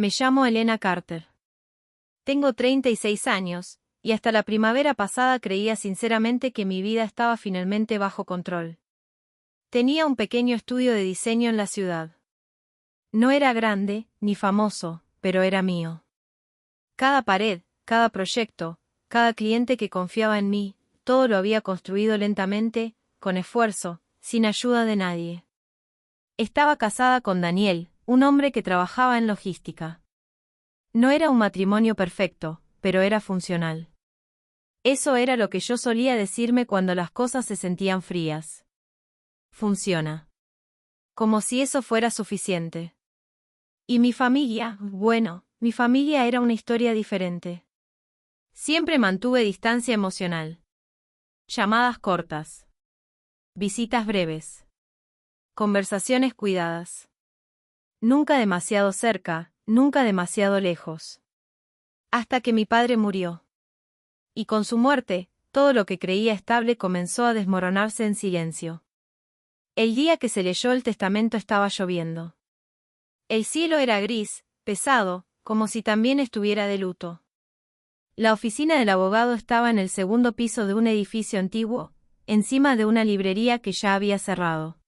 Me llamo Elena Carter. Tengo 36 años, y hasta la primavera pasada creía sinceramente que mi vida estaba finalmente bajo control. Tenía un pequeño estudio de diseño en la ciudad. No era grande, ni famoso, pero era mío. Cada pared, cada proyecto, cada cliente que confiaba en mí, todo lo había construido lentamente, con esfuerzo, sin ayuda de nadie. Estaba casada con Daniel, un hombre que trabajaba en logística. No era un matrimonio perfecto, pero era funcional. Eso era lo que yo solía decirme cuando las cosas se sentían frías. Funciona. Como si eso fuera suficiente. Y mi familia, bueno, mi familia era una historia diferente. Siempre mantuve distancia emocional. Llamadas cortas. Visitas breves. Conversaciones cuidadas. Nunca demasiado cerca, nunca demasiado lejos. Hasta que mi padre murió. Y con su muerte, todo lo que creía estable comenzó a desmoronarse en silencio. El día que se leyó el testamento estaba lloviendo. El cielo era gris, pesado, como si también estuviera de luto. La oficina del abogado estaba en el segundo piso de un edificio antiguo, encima de una librería que ya había cerrado.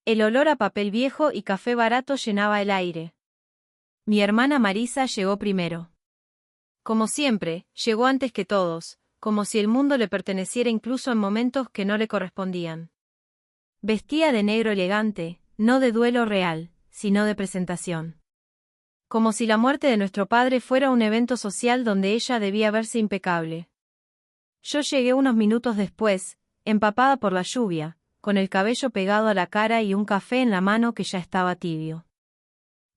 El olor a papel viejo y café barato llenaba el aire. Mi hermana Marisa llegó primero. Como siempre, llegó antes que todos, como si el mundo le perteneciera incluso en momentos que no le correspondían. Vestía de negro elegante, no de duelo real, sino de presentación. Como si la muerte de nuestro padre fuera un evento social donde ella debía verse impecable. Yo llegué unos minutos después, empapada por la lluvia, con el cabello pegado a la cara y un café en la mano que ya estaba tibio.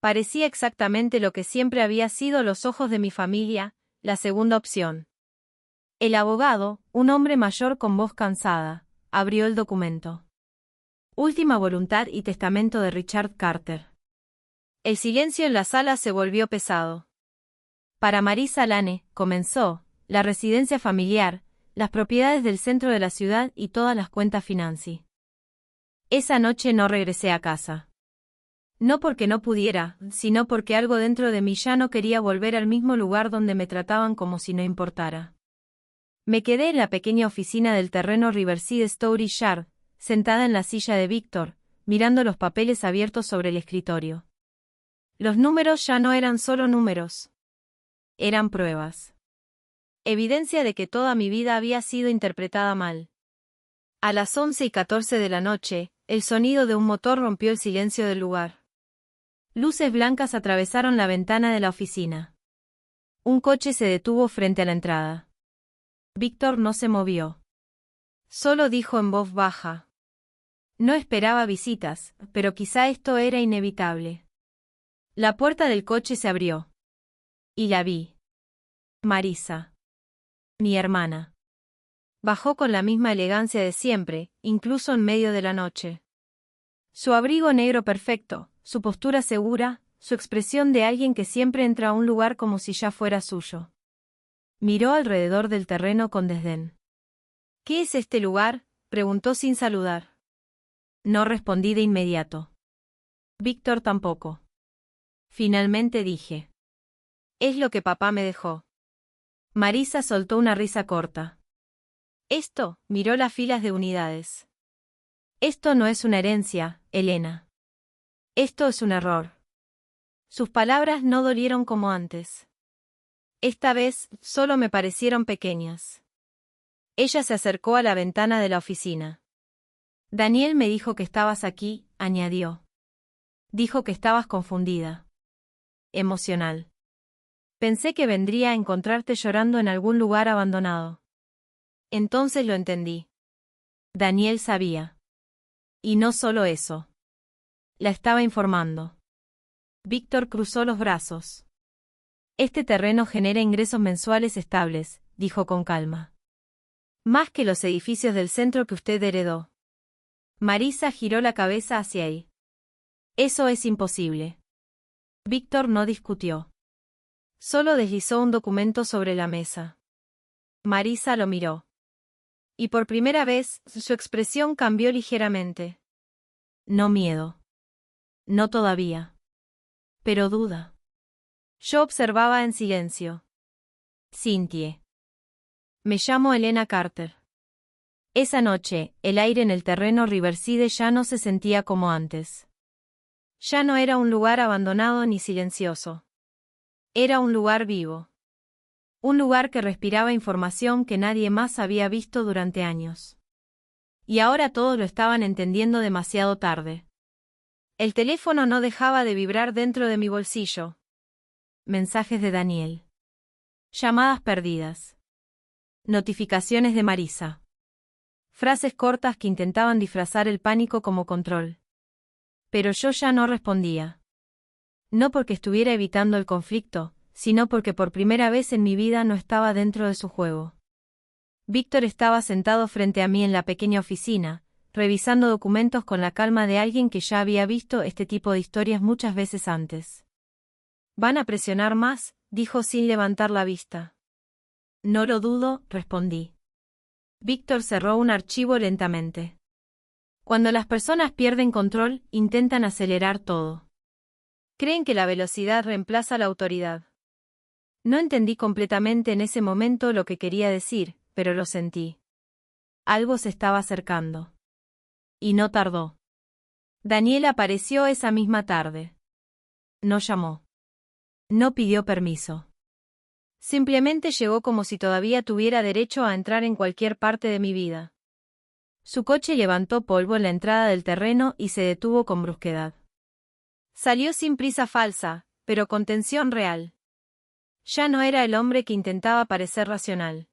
Parecía exactamente lo que siempre había sido los ojos de mi familia, la segunda opción. El abogado, un hombre mayor con voz cansada, abrió el documento. Última voluntad y testamento de Richard Carter. El silencio en la sala se volvió pesado. Para Marisa Lane, comenzó, la residencia familiar, las propiedades del centro de la ciudad y todas las cuentas financi. Esa noche no regresé a casa. No porque no pudiera, sino porque algo dentro de mí ya no quería volver al mismo lugar donde me trataban como si no importara. Me quedé en la pequeña oficina del terreno Riverside Story Yard, sentada en la silla de Víctor, mirando los papeles abiertos sobre el escritorio. Los números ya no eran solo números. Eran pruebas. Evidencia de que toda mi vida había sido interpretada mal. A las 11:14 de la noche, el sonido de un motor rompió el silencio del lugar. Luces blancas atravesaron la ventana de la oficina. Un coche se detuvo frente a la entrada. Víctor no se movió. Solo dijo en voz baja. No esperaba visitas, pero quizá esto era inevitable. La puerta del coche se abrió. Y la vi. Marisa. Mi hermana. Bajó con la misma elegancia de siempre, incluso en medio de la noche. Su abrigo negro perfecto, su postura segura, su expresión de alguien que siempre entra a un lugar como si ya fuera suyo. Miró alrededor del terreno con desdén. ¿Qué es este lugar?, preguntó sin saludar. No respondí de inmediato. Víctor tampoco. Finalmente dije. Es lo que papá me dejó. Marisa soltó una risa corta. Esto, miró las filas de unidades. Esto no es una herencia, Elena. Esto es un error. Sus palabras no dolieron como antes. Esta vez, solo me parecieron pequeñas. Ella se acercó a la ventana de la oficina. Daniel me dijo que estabas aquí, añadió. Dijo que estabas confundida. Emocional. Pensé que vendría a encontrarte llorando en algún lugar abandonado. Entonces lo entendí. Daniel sabía. Y no solo eso. La estaba informando. Víctor cruzó los brazos. Este terreno genera ingresos mensuales estables, dijo con calma. Más que los edificios del centro que usted heredó. Marisa giró la cabeza hacia él. Eso es imposible. Víctor no discutió. Solo deslizó un documento sobre la mesa. Marisa lo miró. Y por primera vez, su expresión cambió ligeramente. No miedo. No todavía. Pero duda. Yo observaba en silencio. Cynthia. Me llamo Elena Carter. Esa noche, el aire en el terreno Riverside ya no se sentía como antes. Ya no era un lugar abandonado ni silencioso. Era un lugar vivo. Un lugar que respiraba información que nadie más había visto durante años. Y ahora todos lo estaban entendiendo demasiado tarde. El teléfono no dejaba de vibrar dentro de mi bolsillo. Mensajes de Daniel. Llamadas perdidas. Notificaciones de Marisa. Frases cortas que intentaban disfrazar el pánico como control. Pero yo ya no respondía. No porque estuviera evitando el conflicto, sino porque por primera vez en mi vida no estaba dentro de su juego. Víctor estaba sentado frente a mí en la pequeña oficina, revisando documentos con la calma de alguien que ya había visto este tipo de historias muchas veces antes. «¿Van a presionar más?», dijo sin levantar la vista. «No lo dudo», respondí. Víctor cerró un archivo lentamente. Cuando las personas pierden control, intentan acelerar todo. Creen que la velocidad reemplaza la autoridad. No entendí completamente en ese momento lo que quería decir, pero lo sentí. Algo se estaba acercando. Y no tardó. Daniel apareció esa misma tarde. No llamó. No pidió permiso. Simplemente llegó como si todavía tuviera derecho a entrar en cualquier parte de mi vida. Su coche levantó polvo en la entrada del terreno y se detuvo con brusquedad. Salió sin prisa falsa, pero con tensión real. Ya no era el hombre que intentaba parecer racional.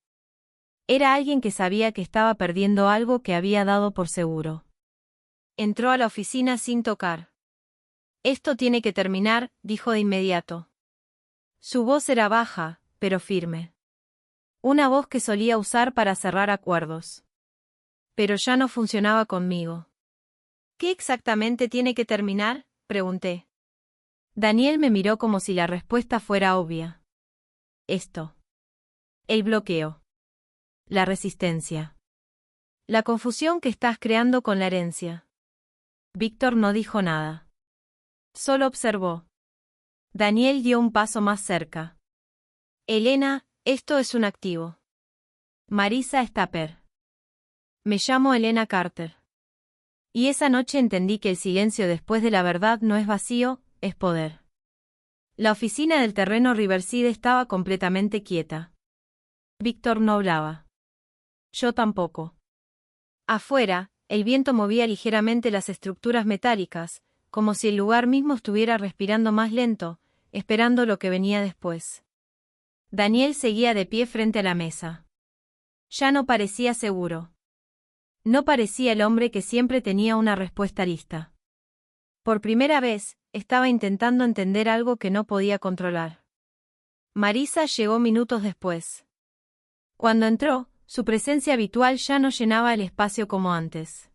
Era alguien que sabía que estaba perdiendo algo que había dado por seguro. Entró a la oficina sin tocar. «Esto tiene que terminar», dijo de inmediato. Su voz era baja, pero firme. Una voz que solía usar para cerrar acuerdos. Pero ya no funcionaba conmigo. «¿Qué exactamente tiene que terminar?», pregunté. Daniel me miró como si la respuesta fuera obvia. Esto. El bloqueo. La resistencia. La confusión que estás creando con la herencia. Víctor no dijo nada. Solo observó. Daniel dio un paso más cerca. «Elena, esto es un activo. Marisa Stapper. Me llamo Elena Carter. Y esa noche entendí que el silencio después de la verdad no es vacío, es poder». La oficina del terreno Riverside estaba completamente quieta. Víctor no hablaba. Yo tampoco. Afuera, el viento movía ligeramente las estructuras metálicas, como si el lugar mismo estuviera respirando más lento, esperando lo que venía después. Daniel seguía de pie frente a la mesa. Ya no parecía seguro. No parecía el hombre que siempre tenía una respuesta lista. Por primera vez, estaba intentando entender algo que no podía controlar. Marisa llegó minutos después. Cuando entró, su presencia habitual ya no llenaba el espacio como antes.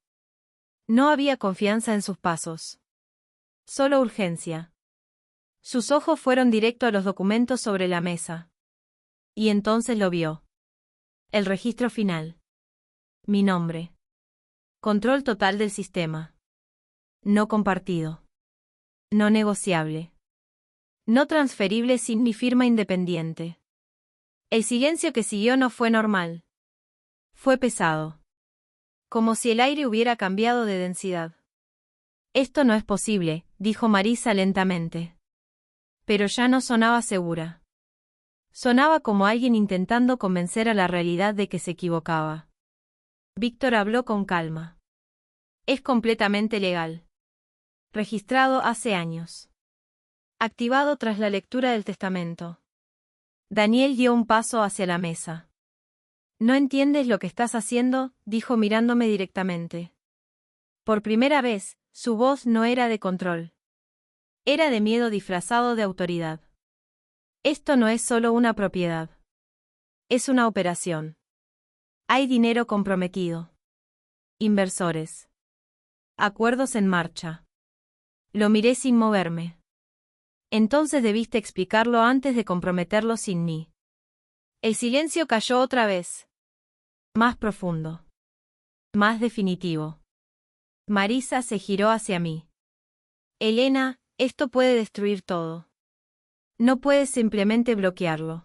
No había confianza en sus pasos. Solo urgencia. Sus ojos fueron directo a los documentos sobre la mesa. Y entonces lo vio. El registro final. Mi nombre. Control total del sistema. No compartido. No negociable. No transferible sin mi firma independiente. El silencio que siguió no fue normal. Fue pesado. Como si el aire hubiera cambiado de densidad. «Esto no es posible», dijo Marisa lentamente. Pero ya no sonaba segura. Sonaba como alguien intentando convencer a la realidad de que se equivocaba. Víctor habló con calma. «Es completamente legal. Registrado hace años. Activado tras la lectura del testamento». Daniel dio un paso hacia la mesa. «¿No entiendes lo que estás haciendo?», dijo mirándome directamente. Por primera vez, su voz no era de control. Era de miedo disfrazado de autoridad. «Esto no es solo una propiedad. Es una operación. Hay dinero comprometido. Inversores. Acuerdos en marcha». Lo miré sin moverme. «Entonces debiste explicarlo antes de comprometerlo sin mí». El silencio cayó otra vez. Más profundo. Más definitivo. Marisa se giró hacia mí. «Elena, esto puede destruir todo». No puedes simplemente bloquearlo.